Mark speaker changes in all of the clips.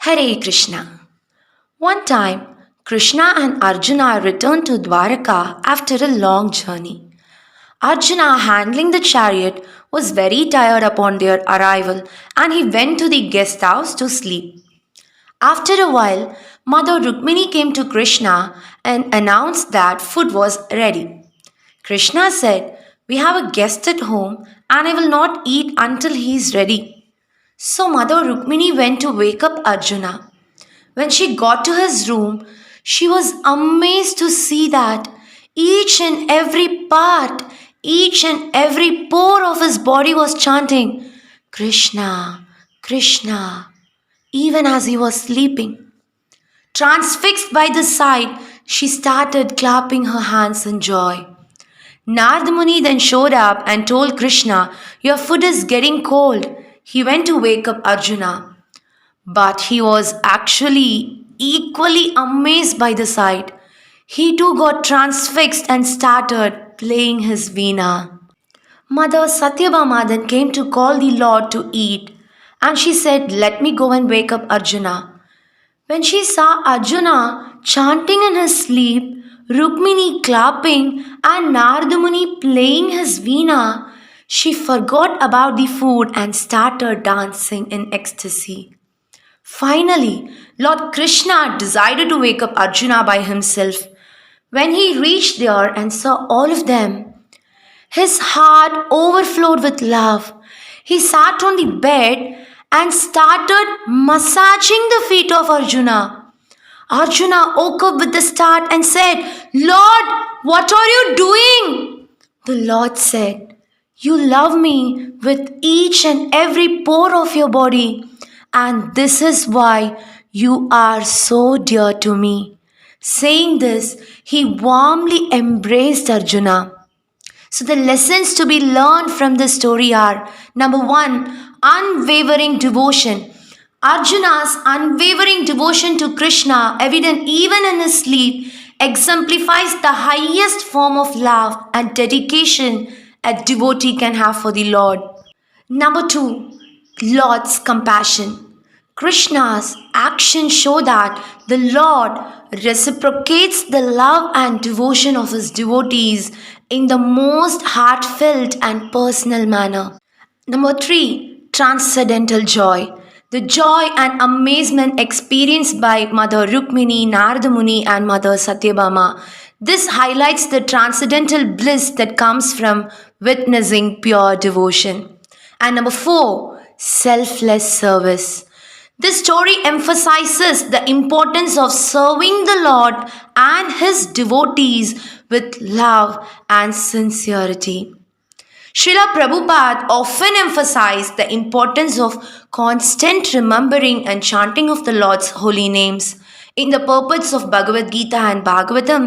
Speaker 1: Hare Krishna. One time, Krishna and Arjuna returned to Dwaraka after a long journey. Arjuna, handling the chariot, was very tired upon their arrival and he went to the guest house to sleep. After a while, Mother Rukmini came to Krishna and announced that food was ready. Krishna said, "We have a guest at home and I will not eat until he is ready." So Mother Rukmini went to wake up Arjuna. When she got to his room, she was amazed to see that each and every part, each and every pore of his body was chanting, "Krishna, Krishna," even as he was sleeping. Transfixed by the sight, she started clapping her hands in joy. Narad Muni then showed up and told Krishna, "Your food is getting cold." He went to wake up Arjuna. But he was actually equally amazed by the sight. He too got transfixed and started playing his veena. Mother Satyabhama then came to call the Lord to eat, and she said, "Let me go and wake up Arjuna." When she saw Arjuna chanting in his sleep, Rukmini clapping, and Narada Muni playing his veena, she forgot about the food and started dancing in ecstasy. Finally, Lord Krishna decided to wake up Arjuna by himself. When he reached there and saw all of them, his heart overflowed with love. He sat on the bed and started massaging the feet of Arjuna. Arjuna woke up with a start and said, "Lord, what are you doing?" The Lord said, "You love me with each and every pore of your body, and this is why you are so dear to me." Saying this, he warmly embraced Arjuna. So, the lessons to be learned from this story are: number one, unwavering devotion. Arjuna's unwavering devotion to Krishna, evident even in his sleep, exemplifies the highest form of love and dedication a devotee can have for the Lord. Number two, Lord's compassion. Krishna's actions show that the Lord reciprocates the love and devotion of his devotees in the most heartfelt and personal manner. Number three, transcendental joy. The joy and amazement experienced by Mother Rukmini, Narada Muni, and Mother Satyabhama. This highlights the transcendental bliss that comes from witnessing pure devotion. And number four, selfless service. This story emphasizes the importance of serving the Lord and His devotees with love and sincerity. Srila Prabhupada often emphasized the importance of constant remembering and chanting of the Lord's holy names. In the purports of Bhagavad Gita and Bhagavatam,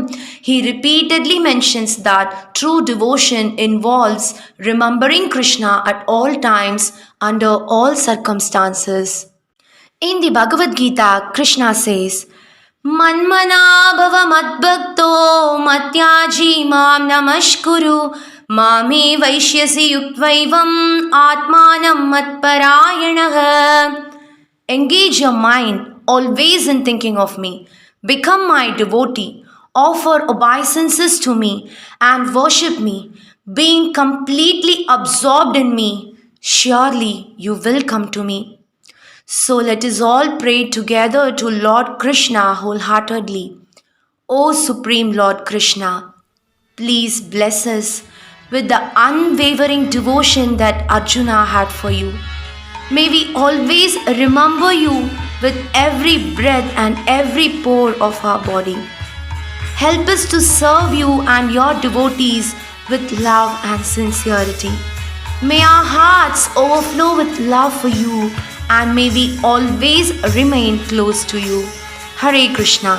Speaker 1: he repeatedly mentions that true devotion involves remembering Krishna at all times under all circumstances. In the Bhagavad Gita, Krishna says, "Manmana bhava madbhakto matyaji mam namashkuru mame vaishyasi yuktvaivam atmanam matparayanaha." Engage your mind always in thinking of me. Become my devotee. Offer obeisances to me and worship me. Being completely absorbed in me, surely you will come to me. So let us all pray together to Lord Krishna wholeheartedly. O Supreme Lord Krishna, please bless us with the unwavering devotion that Arjuna had for you. May we always remember you with every breath and every pore of our body. Help us to serve you and your devotees with love and sincerity. May our hearts overflow with love for you, and may we always remain close to you. Hare Krishna.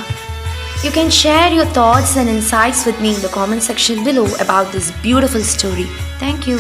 Speaker 1: You can share your thoughts and insights with me in the comment section below about this beautiful story. Thank you.